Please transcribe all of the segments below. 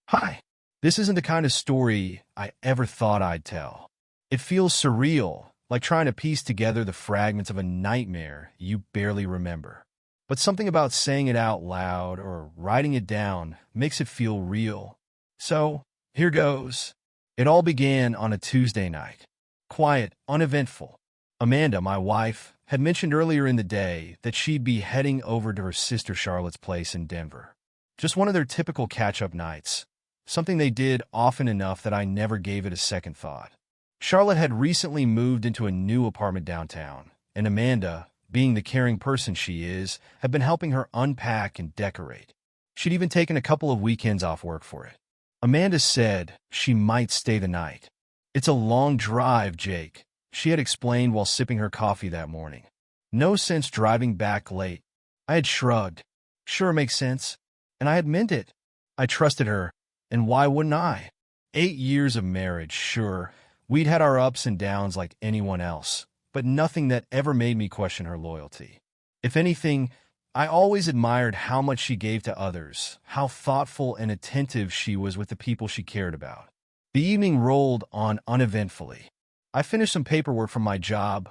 Hi. This isn't the kind of story I ever thought I'd tell. It feels surreal, like trying to piece together the fragments of a nightmare you barely remember. But something about saying it out loud or writing it down makes it feel real. So, here goes. It all began on a Tuesday night. Quiet, uneventful. Amanda, my wife, had mentioned earlier in the day that she'd be heading over to her sister Charlotte's place in Denver. Just one of their typical catch-up nights. Something they did often enough that I never gave it a second thought. Charlotte had recently moved into a new apartment downtown, and Amanda, being the caring person she is, had been helping her unpack and decorate. She'd even taken a couple of weekends off work for it. Amanda said she might stay the night. "It's a long drive, Jake," she had explained while sipping her coffee that morning. "No sense driving back late." I had shrugged. Sure, makes sense. And I had meant it. I trusted her. And why wouldn't I? 8 years of marriage, sure. We'd had our ups and downs like anyone else, but nothing that ever made me question her loyalty. If anything, I always admired how much she gave to others, how thoughtful and attentive she was with the people she cared about. The evening rolled on uneventfully. I finished some paperwork from my job,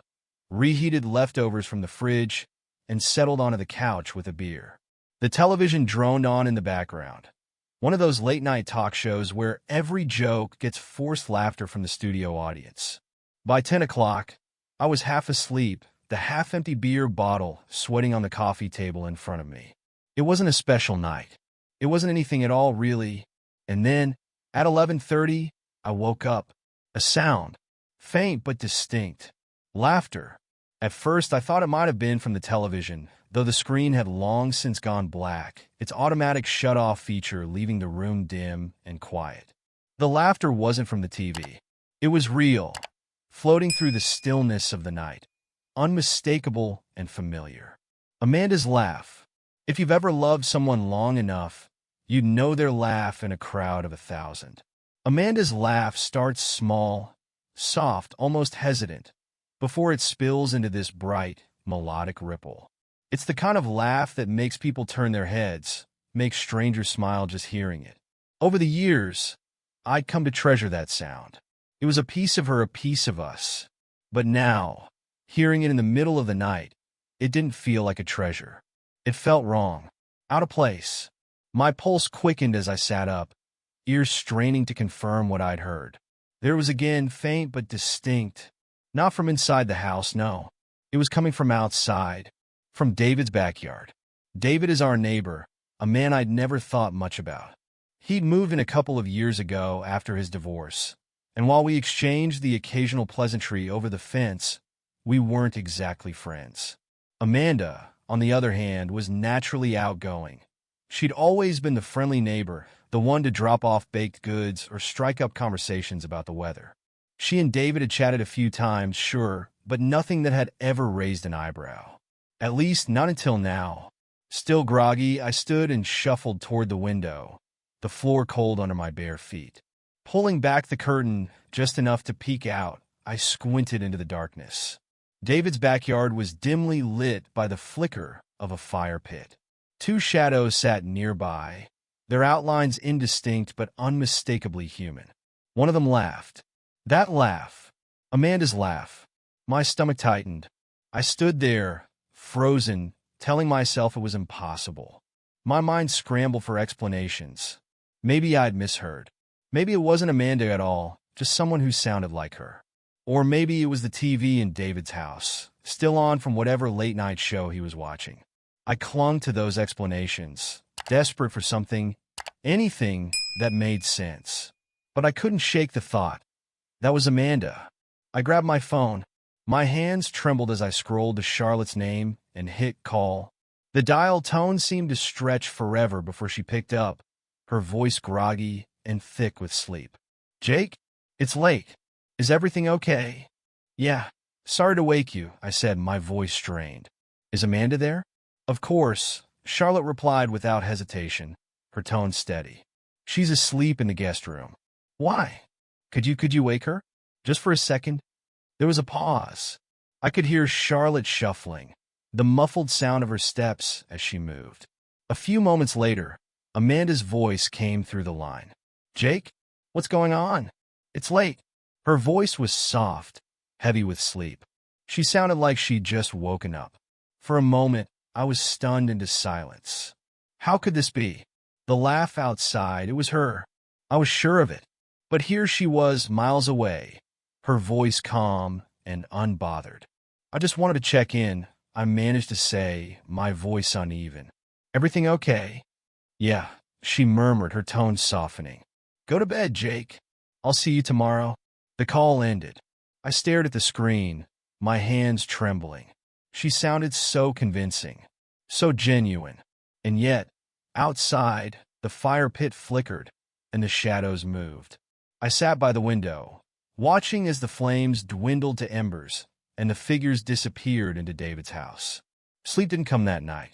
reheated leftovers from the fridge, and settled onto the couch with a beer. The television droned on in the background. One of those late-night talk shows where every joke gets forced laughter from the studio audience. By 10 o'clock, I was half asleep, the half-empty beer bottle sweating on the coffee table in front of me. It wasn't a special night. It wasn't anything at all, really. And then, at 11:30, I woke up. A sound. Faint but distinct. Laughter. At first, I thought it might have been from the television, though the screen had long since gone black, its automatic shut-off feature leaving the room dim and quiet. The laughter wasn't from the TV. It was real, floating through the stillness of the night, unmistakable and familiar. Amanda's laugh. If you've ever loved someone long enough, you'd know their laugh in a crowd of 1,000. Amanda's laugh starts small, soft, almost hesitant, before it spills into this bright, melodic ripple. It's the kind of laugh that makes people turn their heads, makes strangers smile just hearing it. Over the years, I'd come to treasure that sound. It was a piece of her, a piece of us. But now, hearing it in the middle of the night, it didn't feel like a treasure. It felt wrong, out of place. My pulse quickened as I sat up, ears straining to confirm what I'd heard. There was again, faint but distinct. Not from inside the house, no. It was coming from outside, from David's backyard. David is our neighbor, a man I'd never thought much about. He'd moved in a couple of years ago after his divorce, and while we exchanged the occasional pleasantry over the fence, we weren't exactly friends. Amanda, on the other hand, was naturally outgoing. She'd always been the friendly neighbor, the one to drop off baked goods or strike up conversations about the weather. She and David had chatted a few times, sure, but nothing that had ever raised an eyebrow. At least not until now. Still groggy, I stood and shuffled toward the window, the floor cold under my bare feet. Pulling back the curtain just enough to peek out, I squinted into the darkness. David's backyard was dimly lit by the flicker of a fire pit. Two shadows sat nearby, their outlines indistinct but unmistakably human. One of them laughed. That laugh, Amanda's laugh. My stomach tightened. I stood there, frozen, telling myself it was impossible. My mind scrambled for explanations. Maybe I'd misheard. Maybe it wasn't Amanda at all, just someone who sounded like her. Or maybe it was the TV in David's house, still on from whatever late-night show he was watching. I clung to those explanations, desperate for something, anything that made sense. But I couldn't shake the thought. That was Amanda. I grabbed my phone. My hands trembled as I scrolled to Charlotte's name and hit call. The dial tone seemed to stretch forever before she picked up, her voice groggy and thick with sleep. "Jake, it's late. Is everything okay?" "Yeah. Sorry to wake you," I said, my voice strained. "Is Amanda there?" "Of course," Charlotte replied without hesitation, her tone steady. "She's asleep in the guest room." "Why? Could you wake her? Just for a second?" There was a pause. I could hear Charlotte shuffling, the muffled sound of her steps as she moved. A few moments later, Amanda's voice came through the line. Jake, what's going on? It's late. Her voice was soft, heavy with sleep. She sounded like she'd just woken up. For a moment, I was stunned into silence. How could this be? The laugh outside, it was her. I was sure of it. But here she was, miles away, her voice calm and unbothered. I just wanted to check in, I managed to say, my voice uneven. Everything okay? Yeah, she murmured, her tone softening. Go to bed, Jake. I'll see you tomorrow. The call ended. I stared at the screen, my hands trembling. She sounded so convincing, so genuine. And yet, outside, the fire pit flickered, and the shadows moved. I sat by the window, watching as the flames dwindled to embers, and the figures disappeared into David's house. Sleep didn't come that night.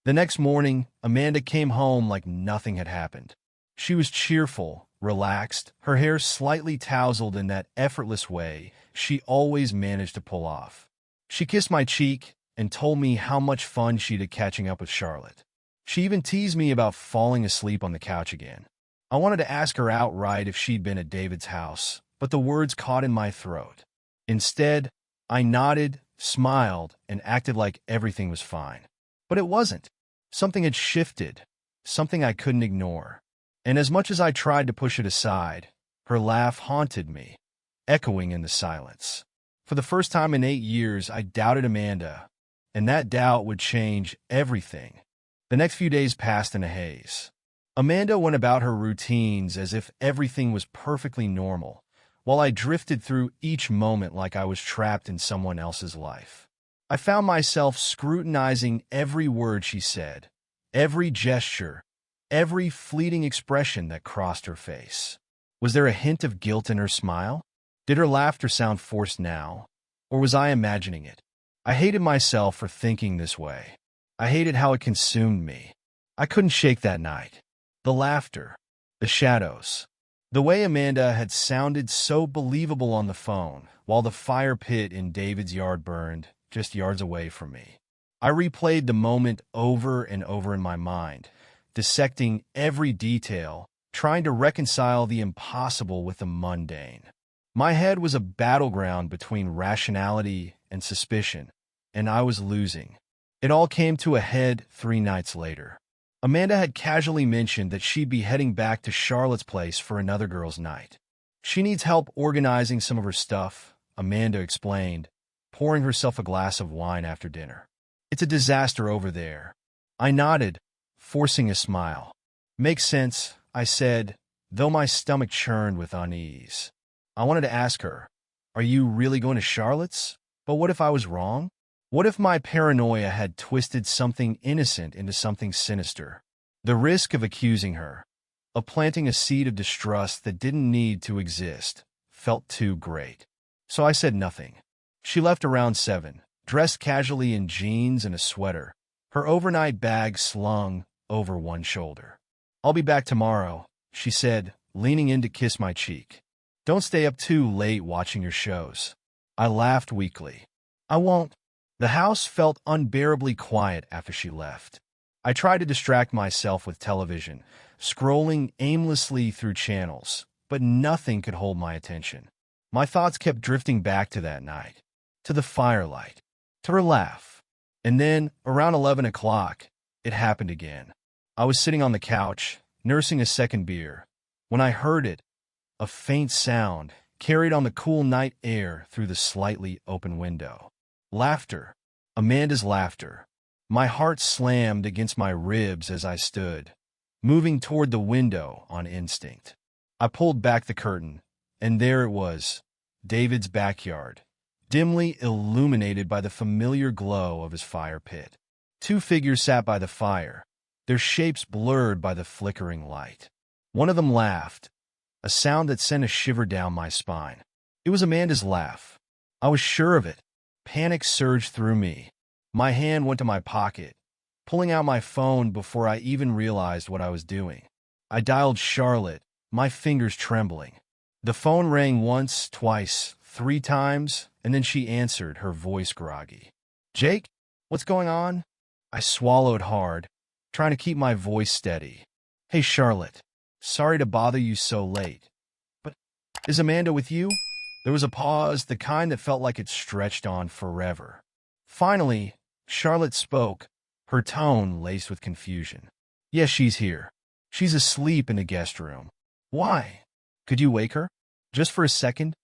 The next morning, Amanda came home like nothing had happened. She was cheerful, relaxed, her hair slightly tousled in that effortless way she always managed to pull off. She kissed my cheek and told me how much fun she'd had catching up with Charlotte. She even teased me about falling asleep on the couch again. I wanted to ask her outright if she'd been at David's house, but the words caught in my throat. Instead, I nodded, smiled, and acted like everything was fine. But it wasn't. Something had shifted, something I couldn't ignore. And as much as I tried to push it aside, her laugh haunted me, echoing in the silence. For the first time in 8 years, I doubted Amanda, and that doubt would change everything. The next few days passed in a haze. Amanda went about her routines as if everything was perfectly normal, while I drifted through each moment like I was trapped in someone else's life. I found myself scrutinizing every word she said, every gesture, every fleeting expression that crossed her face. Was there a hint of guilt in her smile? Did her laughter sound forced now, or was I imagining it? I hated myself for thinking this way. I hated how it consumed me. I couldn't shake that night. The laughter, the shadows, the way Amanda had sounded so believable on the phone while the fire pit in David's yard burned just yards away from me. I replayed the moment over and over in my mind, dissecting every detail, trying to reconcile the impossible with the mundane. My head was a battleground between rationality and suspicion, and I was losing. It all came to a head 3 nights later. Amanda had casually mentioned that she'd be heading back to Charlotte's place for another girls' night. She needs help organizing some of her stuff, Amanda explained, pouring herself a glass of wine after dinner. It's a disaster over there. I nodded, forcing a smile. Makes sense, I said, though my stomach churned with unease. I wanted to ask her, are you really going to Charlotte's? But what if I was wrong? What if my paranoia had twisted something innocent into something sinister? The risk of accusing her, of planting a seed of distrust that didn't need to exist, felt too great. So I said nothing. She left around 7, dressed casually in jeans and a sweater, her overnight bag slung over one shoulder. I'll be back tomorrow, she said, leaning in to kiss my cheek. Don't stay up too late watching your shows. I laughed weakly. I won't. The house felt unbearably quiet after she left. I tried to distract myself with television, scrolling aimlessly through channels, but nothing could hold my attention. My thoughts kept drifting back to that night, to the firelight, to her laugh. And then, around 11 o'clock, it happened again. I was sitting on the couch, nursing a second beer, when I heard it, a faint sound carried on the cool night air through the slightly open window. Laughter. Amanda's laughter. My heart slammed against my ribs as I stood, moving toward the window on instinct. I pulled back the curtain, and there it was, David's backyard, dimly illuminated by the familiar glow of his fire pit. 2 figures sat by the fire, their shapes blurred by the flickering light. One of them laughed, a sound that sent a shiver down my spine. It was Amanda's laugh. I was sure of it. Panic surged through me. My hand went to my pocket, pulling out my phone before I even realized what I was doing. I dialed Charlotte, my fingers trembling. The phone rang once, twice, 3 times, and then she answered, her voice groggy. Jake, what's going on? I swallowed hard, trying to keep my voice steady. Hey, Charlotte. Sorry to bother you so late. But is Amanda with you? There was a pause, the kind that felt like it stretched on forever. Finally, Charlotte spoke, her tone laced with confusion. Yes, she's here. She's asleep in the guest room. Why? Could you wake her? Just for a second?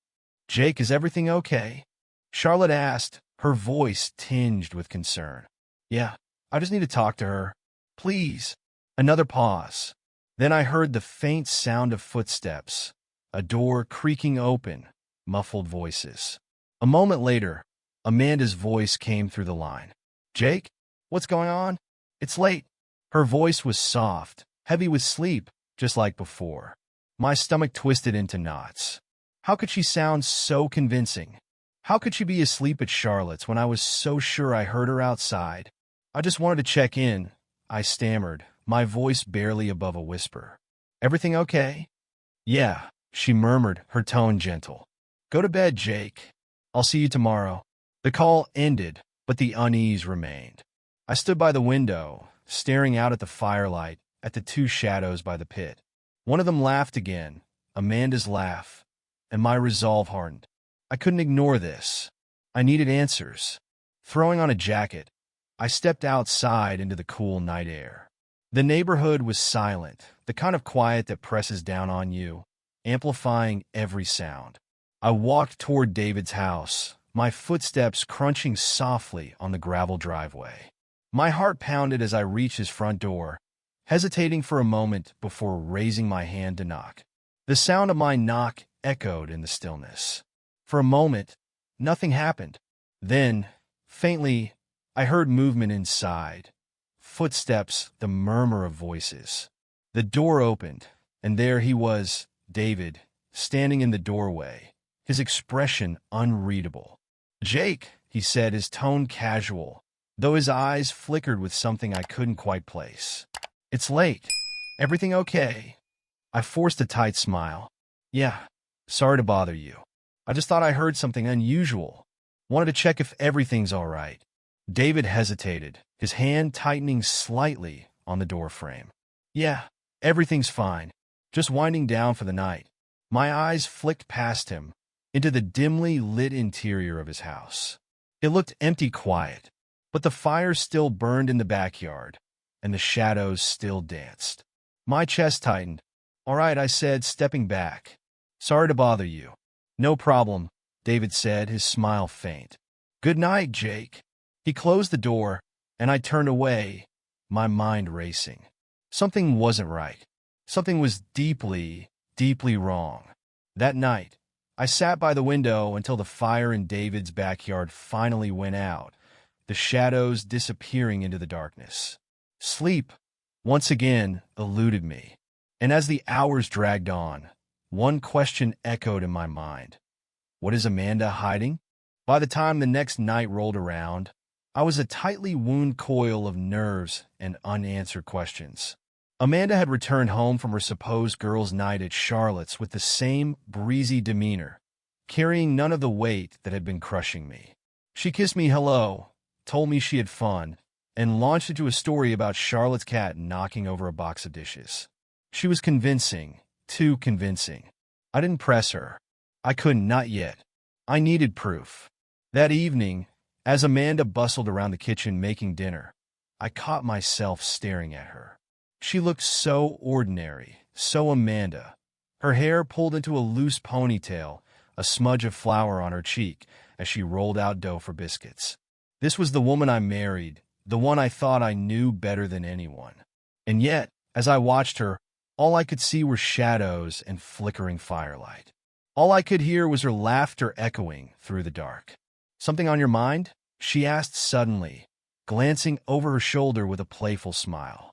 Jake, is everything okay? Charlotte asked, her voice tinged with concern. Yeah, I just need to talk to her. Please. Another pause. Then I heard the faint sound of footsteps, a door creaking open, muffled voices. A moment later, Amanda's voice came through the line. Jake? What's going on? It's late. Her voice was soft, heavy with sleep, just like before. My stomach twisted into knots. How could she sound so convincing? How could she be asleep at Charlotte's when I was so sure I heard her outside? I just wanted to check in, I stammered, my voice barely above a whisper. Everything okay? Yeah, she murmured, her tone gentle. Go to bed, Jake. I'll see you tomorrow. The call ended, but the unease remained. I stood by the window, staring out at the firelight, at the two shadows by the pit. One of them laughed again, Amanda's laugh, and my resolve hardened. I couldn't ignore this. I needed answers. Throwing on a jacket, I stepped outside into the cool night air. The neighborhood was silent, the kind of quiet that presses down on you, amplifying every sound. I walked toward David's house, my footsteps crunching softly on the gravel driveway. My heart pounded as I reached his front door, hesitating for a moment before raising my hand to knock. The sound of my knock echoed in the stillness. For a moment, nothing happened. Then, faintly, I heard movement inside. Footsteps, the murmur of voices. The door opened, and there he was, David, standing in the doorway, his expression unreadable. Jake, he said, his tone casual, though his eyes flickered with something I couldn't quite place. It's late. Everything okay? I forced a tight smile. Yeah, sorry to bother you. I just thought I heard something unusual. Wanted to check if everything's all right. David hesitated, his hand tightening slightly on the doorframe. Yeah, everything's fine. Just winding down for the night. My eyes flicked past him, into the dimly lit interior of his house. It looked empty quiet, but the fire still burned in the backyard, and the shadows still danced. My chest tightened. All right, I said, stepping back. Sorry to bother you. No problem, David said, his smile faint. Good night, Jake. He closed the door, and I turned away, my mind racing. Something wasn't right. Something was deeply, deeply wrong. That night, I sat by the window until the fire in David's backyard finally went out, the shadows disappearing into the darkness. Sleep, once again, eluded me. And as the hours dragged on, one question echoed in my mind. What is Amanda hiding? By the time the next night rolled around, I was a tightly wound coil of nerves and unanswered questions. Amanda had returned home from her supposed girls' night at Charlotte's with the same breezy demeanor, carrying none of the weight that had been crushing me. She kissed me hello, told me she had fun, and launched into a story about Charlotte's cat knocking over a box of dishes. She was convincing, too convincing. I didn't press her. I couldn't, not yet. I needed proof. That evening, as Amanda bustled around the kitchen making dinner, I caught myself staring at her. She looked so ordinary, so Amanda. Her hair pulled into a loose ponytail, a smudge of flour on her cheek as she rolled out dough for biscuits. This was the woman I married, the one I thought I knew better than anyone. And yet, as I watched her, all I could see were shadows and flickering firelight. All I could hear was her laughter echoing through the dark. Something on your mind? She asked suddenly, glancing over her shoulder with a playful smile.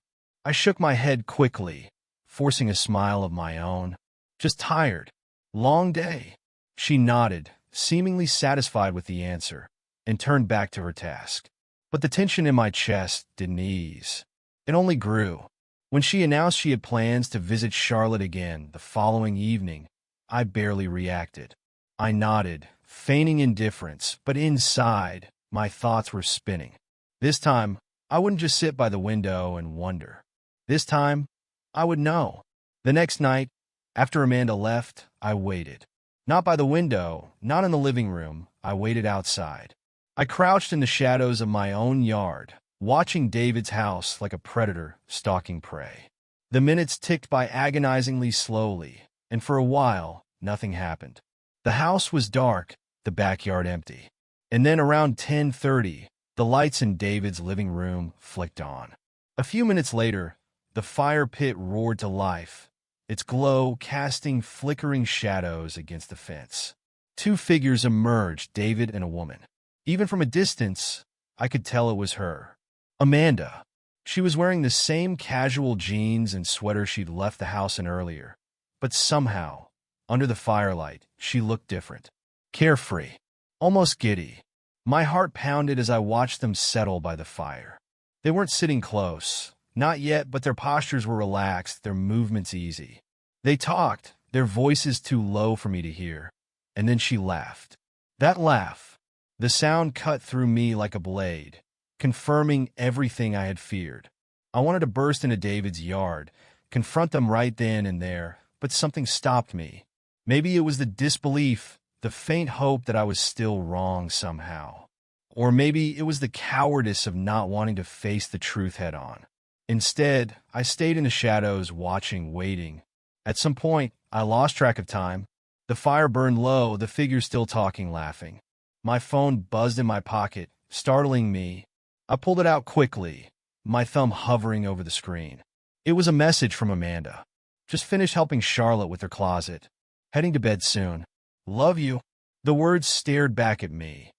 I shook my head quickly, forcing a smile of my own. Just tired. Long day. She nodded, seemingly satisfied with the answer, and turned back to her task. But the tension in my chest didn't ease. It only grew. When she announced she had plans to visit Charlotte again the following evening, I barely reacted. I nodded, feigning indifference, but inside, my thoughts were spinning. This time, I wouldn't just sit by the window and wonder. This time, I would know. The next night, after Amanda left, I waited. Not by the window, not in the living room. I waited outside. I crouched in the shadows of my own yard, watching David's house like a predator stalking prey. The minutes ticked by agonizingly slowly, and for a while, nothing happened. The house was dark, the backyard empty. And then around 10:30, the lights in David's living room flicked on. A few minutes later, the fire pit roared to life, its glow casting flickering shadows against the fence. Two figures emerged, David and a woman. Even from a distance, I could tell it was her. Amanda. She was wearing the same casual jeans and sweater she'd left the house in earlier. But somehow, under the firelight, she looked different. Carefree. Almost giddy. My heart pounded as I watched them settle by the fire. They weren't sitting close. Not yet, but their postures were relaxed, their movements easy. They talked, their voices too low for me to hear. And then she laughed. That laugh. The sound cut through me like a blade, confirming everything I had feared. I wanted to burst into David's yard, confront them right then and there, but something stopped me. Maybe it was the disbelief, the faint hope that I was still wrong somehow. Or maybe it was the cowardice of not wanting to face the truth head-on. Instead, I stayed in the shadows, watching, waiting. At some point, I lost track of time. The fire burned low, the figures still talking, laughing. My phone buzzed in my pocket, startling me. I pulled it out quickly, my thumb hovering over the screen. It was a message from Amanda. Just finished helping Charlotte with her closet. Heading to bed soon. Love you. The words stared back at me,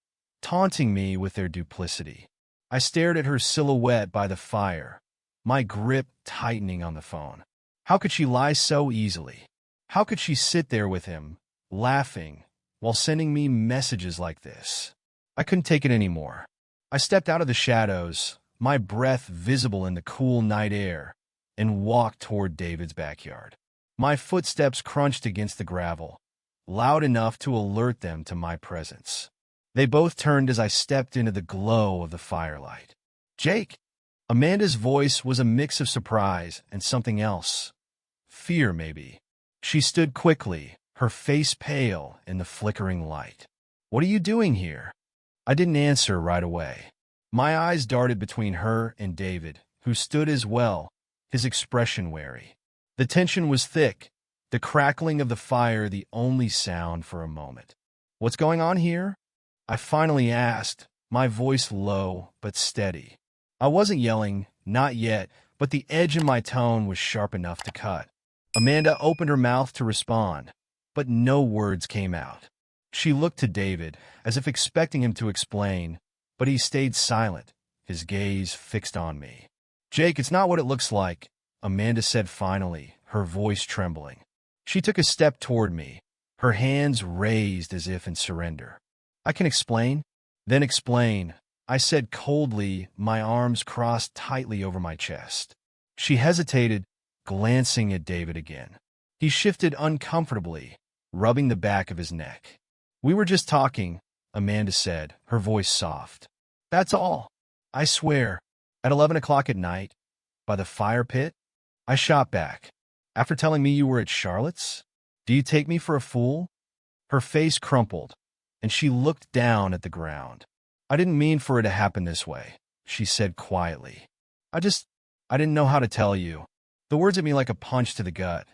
taunting me with their duplicity. I stared at her silhouette by the fire, my grip tightening on the phone. How could she lie so easily? How could she sit there with him, laughing, while sending me messages like this? I couldn't take it anymore. I stepped out of the shadows, my breath visible in the cool night air, and walked toward David's backyard. My footsteps crunched against the gravel, loud enough to alert them to my presence. They both turned as I stepped into the glow of the firelight. Jake! Amanda's voice was a mix of surprise and something else. Fear, maybe. She stood quickly, her face pale in the flickering light. What are you doing here? I didn't answer right away. My eyes darted between her and David, who stood as well, his expression wary. The tension was thick, the crackling of the fire the only sound for a moment. What's going on here? I finally asked, my voice low but steady. I wasn't yelling, not yet, but the edge in my tone was sharp enough to cut. Amanda opened her mouth to respond, but no words came out. She looked to David, as if expecting him to explain, but he stayed silent, his gaze fixed on me. Jake, it's not what it looks like, Amanda said finally, her voice trembling. She took a step toward me, her hands raised as if in surrender. I can explain? Then explain, I said coldly, my arms crossed tightly over my chest. She hesitated, glancing at David again. He shifted uncomfortably, rubbing the back of his neck. We were just talking, Amanda said, her voice soft. That's all. I swear. At 11 o'clock at night, by the fire pit? I shot back. After telling me you were at Charlotte's? Do you take me for a fool? Her face crumpled, and she looked down at the ground. I didn't mean for it to happen this way, she said quietly. I didn't know how to tell you. The words hit me like a punch to the gut.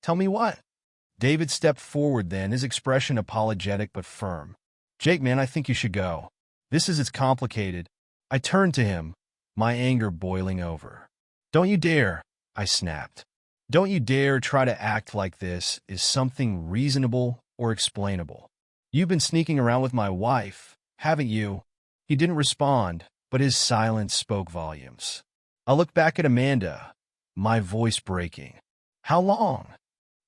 Tell me what? David stepped forward then, his expression apologetic but firm. Jake, man, I think you should go. It's complicated. I turned to him, my anger boiling over. Don't you dare, I snapped. Don't you dare try to act like this is something reasonable or explainable. You've been sneaking around with my wife, haven't you? He didn't respond, but his silence spoke volumes. I looked back at Amanda, my voice breaking. How long?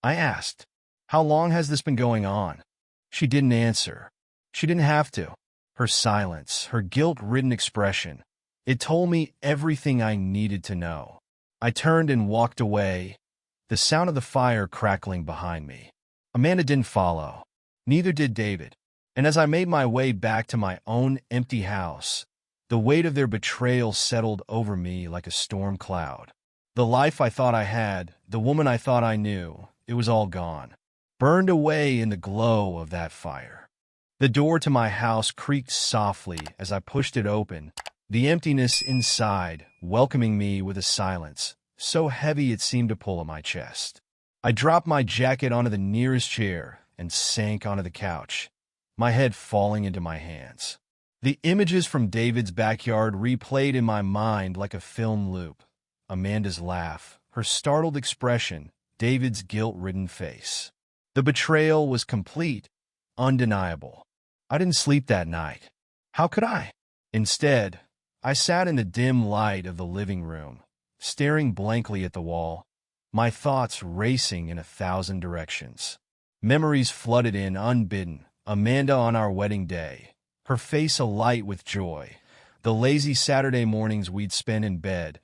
I asked. How long has this been going on? She didn't answer. She didn't have to. Her silence, her guilt-ridden expression, it told me everything I needed to know. I turned and walked away, the sound of the fire crackling behind me. Amanda didn't follow. Neither did David. And as I made my way back to my own empty house, the weight of their betrayal settled over me like a storm cloud. The life I thought I had, the woman I thought I knew, it was all gone, burned away in the glow of that fire. The door to my house creaked softly as I pushed it open, the emptiness inside welcoming me with a silence so heavy it seemed to pull at my chest. I dropped my jacket onto the nearest chair and sank onto the couch, my head falling into my hands. The images from David's backyard replayed in my mind like a film loop. Amanda's laugh, her startled expression, David's guilt-ridden face. The betrayal was complete, undeniable. I didn't sleep that night. How could I? Instead, I sat in the dim light of the living room, staring blankly at the wall, my thoughts racing in 1,000 directions. Memories flooded in unbidden. Amanda on our wedding day, her face alight with joy. The lazy Saturday mornings we'd spend in bed,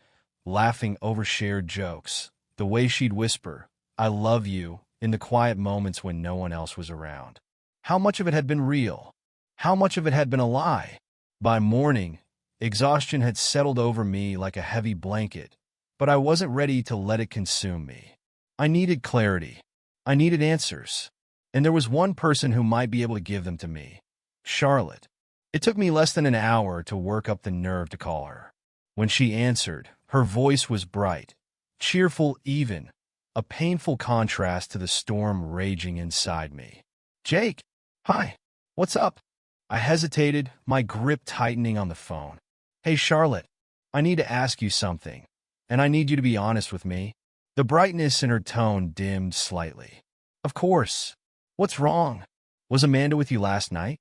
laughing over shared jokes. The way she'd whisper, "I love you," in the quiet moments when no one else was around. How much of it had been real? How much of it had been a lie? By morning, exhaustion had settled over me like a heavy blanket, but I wasn't ready to let it consume me. I needed clarity. I needed answers. And there was one person who might be able to give them to me. Charlotte. It took me less than an hour to work up the nerve to call her. When she answered, her voice was bright, cheerful even, a painful contrast to the storm raging inside me. "Jake, hi, what's up?" I hesitated, my grip tightening on the phone. "Hey, Charlotte, I need to ask you something, and I need you to be honest with me." The brightness in her tone dimmed slightly. "Of course. What's wrong? Was Amanda with you last night?"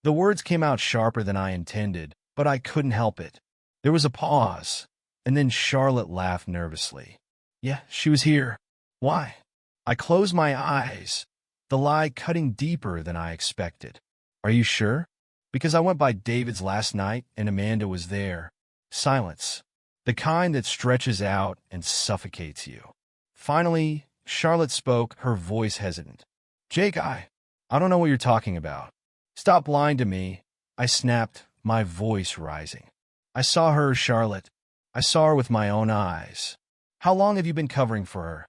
The words came out sharper than I intended, but I couldn't help it. There was a pause, and then Charlotte laughed nervously. "Yeah, she was here." "Why?" I closed my eyes, the lie cutting deeper than I expected. "Are you sure?" "Because I went by David's last night, and Amanda was there." Silence. The kind that stretches out and suffocates you. Finally, Charlotte spoke, her voice hesitant. "Jake, I don't know what you're talking about." "Stop lying to me," I snapped, my voice rising. "I saw her, Charlotte. I saw her with my own eyes." "How long have you been covering for her?"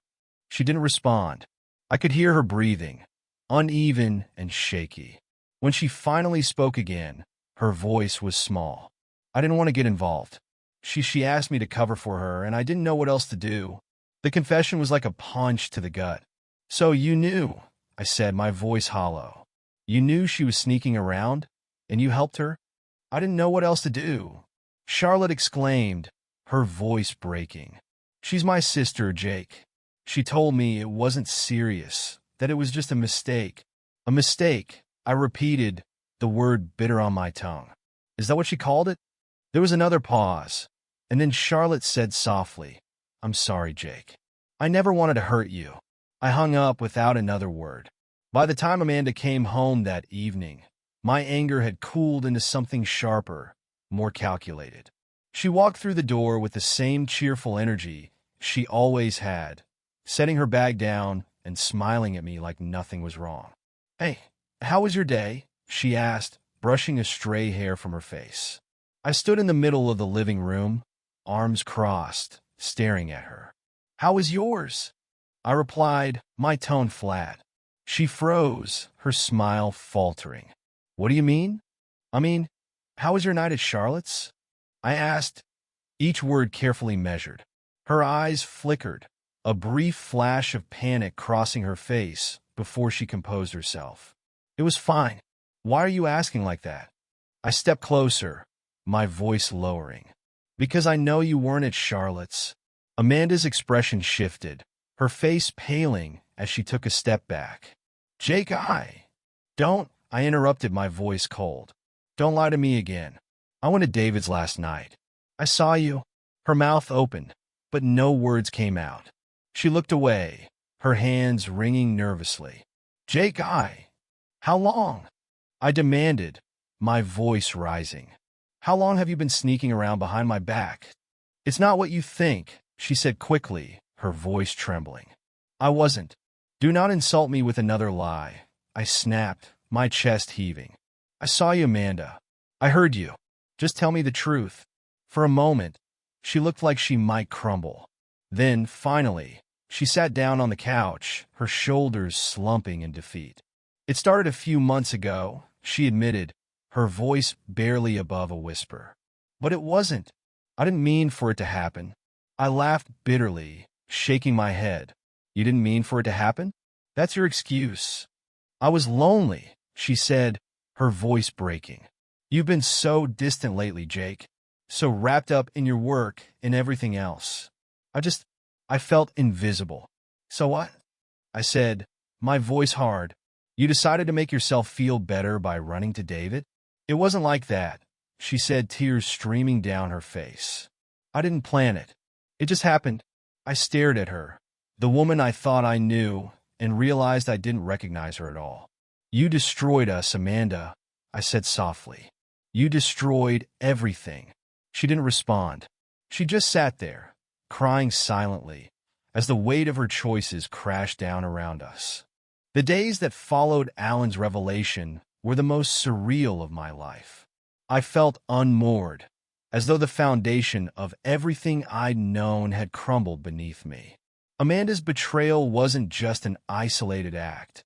She didn't respond. I could hear her breathing, uneven and shaky. When she finally spoke again, her voice was small. "I didn't want to get involved. She asked me to cover for her, and I didn't know what else to do." The confession was like a punch to the gut. "So you knew," I said, my voice hollow. "You knew she was sneaking around, and you helped her?" "I didn't know what else to do," Charlotte exclaimed, her voice breaking. "She's my sister, Jake. She told me it wasn't serious, that it was just a mistake." "A mistake," I repeated, the word bitter on my tongue. "Is that what she called it?" There was another pause, and then Charlotte said softly, "I'm sorry, Jake. I never wanted to hurt you." I hung up without another word. By the time Amanda came home that evening, my anger had cooled into something sharper, more calculated. She walked through the door with the same cheerful energy she always had, setting her bag down and smiling at me like nothing was wrong. "Hey, how was your day?" she asked, brushing a stray hair from her face. I stood in the middle of the living room, arms crossed, staring at her. "How was yours?" I replied, my tone flat. She froze, her smile faltering. "What do you mean?" "I mean, how was your night at Charlotte's?" I asked, each word carefully measured. Her eyes flickered, a brief flash of panic crossing her face before she composed herself. "It was fine. Why are you asking like that?" I stepped closer, my voice lowering. "Because I know you weren't at Charlotte's." Amanda's expression shifted, her face paling as she took a step back. "Jake, don't," I interrupted, my voice cold. "Don't lie to me again. I went to David's last night. I saw you." Her mouth opened, but no words came out. She looked away, her hands wringing nervously. "Jake, how long?" I demanded, my voice rising. "How long have you been sneaking around behind my back?" "It's not what you think," she said quickly, her voice trembling. "I wasn't." "Do not insult me with another lie," I snapped, my chest heaving. "I saw you, Amanda. I heard you. Just tell me the truth." For a moment, she looked like she might crumble. Then, finally, she sat down on the couch, her shoulders slumping in defeat. "It started a few months ago," she admitted, her voice barely above a whisper. "But it wasn't. I didn't mean for it to happen." I laughed bitterly, shaking my head. "You didn't mean for it to happen? That's your excuse." "I was lonely," she said, her voice breaking. "You've been so distant lately, Jake. So wrapped up in your work and everything else. I felt invisible." "So what?" I said, my voice hard. "You decided to make yourself feel better by running to David?" "It wasn't like that," she said, tears streaming down her face. "I didn't plan it. It just happened." I stared at her, the woman I thought I knew, and realized I didn't recognize her at all. "You destroyed us, Amanda," I said softly. "You destroyed everything." She didn't respond. She just sat there, crying silently, as the weight of her choices crashed down around us. The days that followed Alan's revelation were the most surreal of my life. I felt unmoored, as though the foundation of everything I'd known had crumbled beneath me. Amanda's betrayal wasn't just an isolated act.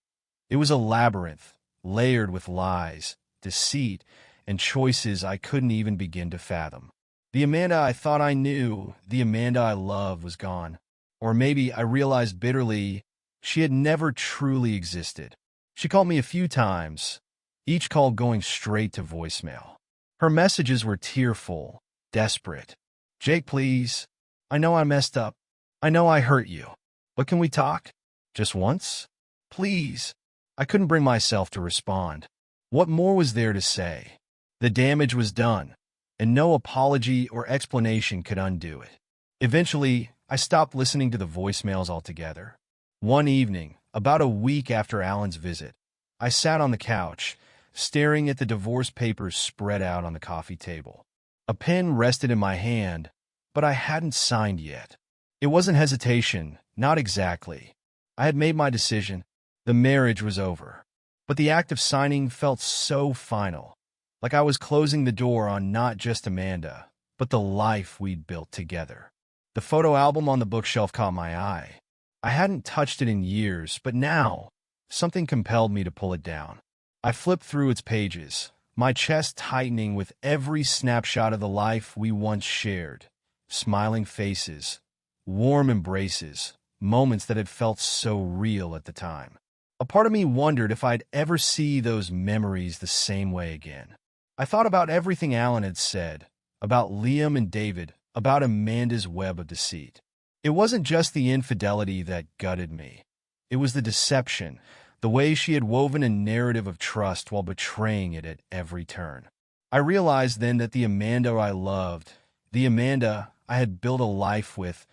It was a labyrinth, layered with lies, deceit, and choices I couldn't even begin to fathom. The Amanda I thought I knew, the Amanda I loved, was gone. Or maybe I realized bitterly she had never truly existed. She called me a few times, each call going straight to voicemail. Her messages were tearful, desperate. "Jake, please. I know I messed up. I know I hurt you. But can we talk? Just once? Please." I couldn't bring myself to respond. What more was there to say? The damage was done, and no apology or explanation could undo it. Eventually, I stopped listening to the voicemails altogether. One evening, about a week after Alan's visit, I sat on the couch, staring at the divorce papers spread out on the coffee table. A pen rested in my hand, but I hadn't signed yet. It wasn't hesitation, not exactly. I had made my decision. The marriage was over. But the act of signing felt so final, like I was closing the door on not just Amanda, but the life we'd built together. The photo album on the bookshelf caught my eye. I hadn't touched it in years, but now, something compelled me to pull it down. I flipped through its pages, my chest tightening with every snapshot of the life we once shared. Smiling faces, warm embraces, moments that had felt so real at the time. A part of me wondered if I'd ever see those memories the same way again. I thought about everything Alan had said, about Liam and David, about Amanda's web of deceit. It wasn't just the infidelity that gutted me. It was the deception, the way she had woven a narrative of trust while betraying it at every turn. I realized then that the Amanda I loved, the Amanda I had built a life with,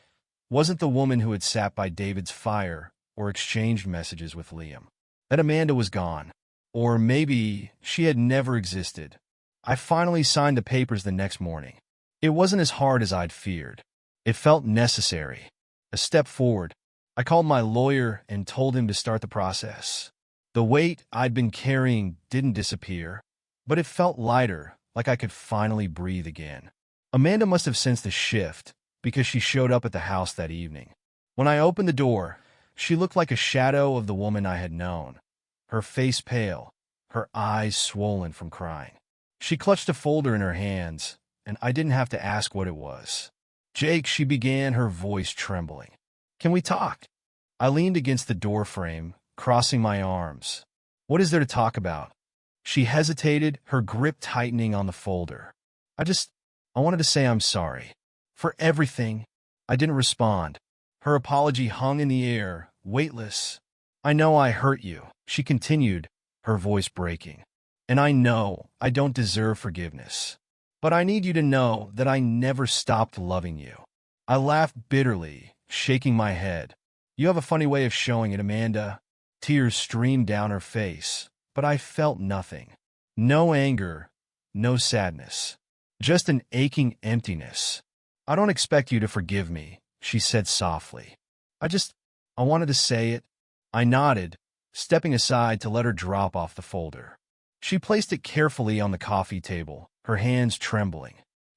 wasn't the woman who had sat by David's fire or exchanged messages with Liam. That Amanda was gone. Or maybe she had never existed. I finally signed the papers the next morning. It wasn't as hard as I'd feared. It felt necessary. A step forward. I called my lawyer and told him to start the process. The weight I'd been carrying didn't disappear, but it felt lighter, like I could finally breathe again. Amanda must have sensed the shift, because she showed up at the house that evening. When I opened the door, she looked like a shadow of the woman I had known, her face pale, her eyes swollen from crying. She clutched a folder in her hands, and I didn't have to ask what it was. "Jake," she began, her voice trembling. "Can we talk?" I leaned against the doorframe, crossing my arms. "What is there to talk about?" She hesitated, her grip tightening on the folder. I wanted to say I'm sorry. For everything." I didn't respond. Her apology hung in the air, weightless. "I know I hurt you," she continued, her voice breaking. "And I know I don't deserve forgiveness. But I need you to know that I never stopped loving you." I laughed bitterly, shaking my head. "You have a funny way of showing it, Amanda." Tears streamed down her face, but I felt nothing. No anger, no sadness. Just an aching emptiness. "I don't expect you to forgive me," she said softly. I wanted to say it." I nodded, stepping aside to let her drop off the folder. She placed it carefully on the coffee table, her hands trembling.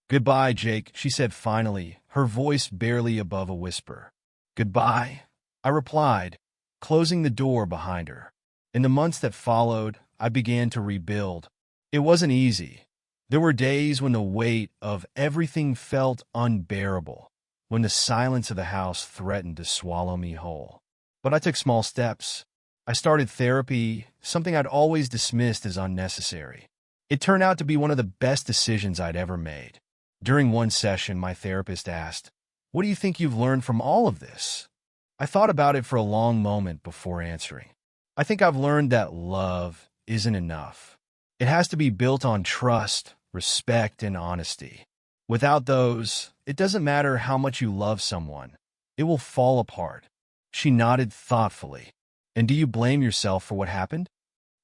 "Goodbye, Jake," she said finally, her voice barely above a whisper. "Goodbye," I replied, closing the door behind her. In the months that followed, I began to rebuild. It wasn't easy. There were days when the weight of everything felt unbearable, when the silence of the house threatened to swallow me whole. But I took small steps. I started therapy, something I'd always dismissed as unnecessary. It turned out to be one of the best decisions I'd ever made. During one session, my therapist asked, "What do you think you've learned from all of this?" I thought about it for a long moment before answering. I think I've learned that love isn't enough. It has to be built on trust, respect, and honesty. Without those, it doesn't matter how much you love someone. It will fall apart. She nodded thoughtfully. "And do you blame yourself for what happened?"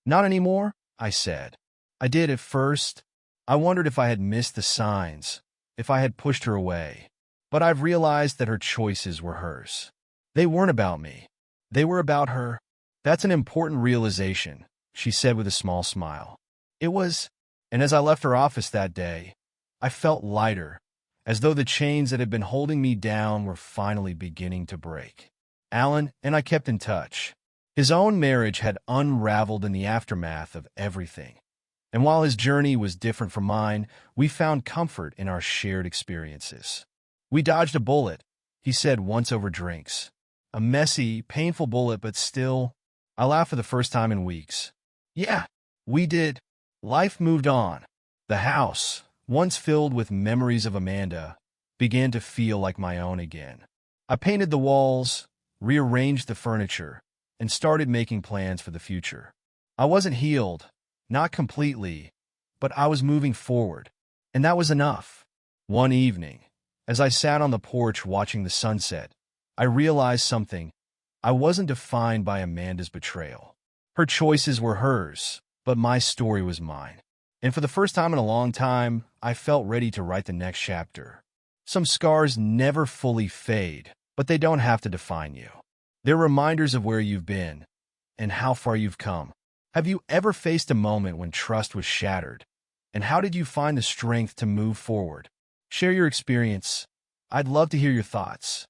"Not anymore," I said. "I did at first. I wondered if I had missed the signs, if I had pushed her away. But I've realized that her choices were hers. They weren't about me. They were about her." "That's an important realization," she said with a small smile. It was, and as I left her office that day, I felt lighter, as though the chains that had been holding me down were finally beginning to break. Alan and I kept in touch. His own marriage had unraveled in the aftermath of everything. And while his journey was different from mine, we found comfort in our shared experiences. "We dodged a bullet," he said once over drinks. "A messy, painful bullet, but still." I laughed for the first time in weeks. "Yeah, we did." Life moved on. The house, once filled with memories of Amanda, began to feel like my own again. I painted the walls, rearranged the furniture, and started making plans for the future. I wasn't healed, not completely, but I was moving forward, and that was enough. One evening, as I sat on the porch watching the sunset, I realized something. I wasn't defined by Amanda's betrayal. Her choices were hers, but my story was mine. And for the first time in a long time, I felt ready to write the next chapter. Some scars never fully fade, but they don't have to define you. They're reminders of where you've been and how far you've come. Have you ever faced a moment when trust was shattered? And how did you find the strength to move forward? Share your experience. I'd love to hear your thoughts.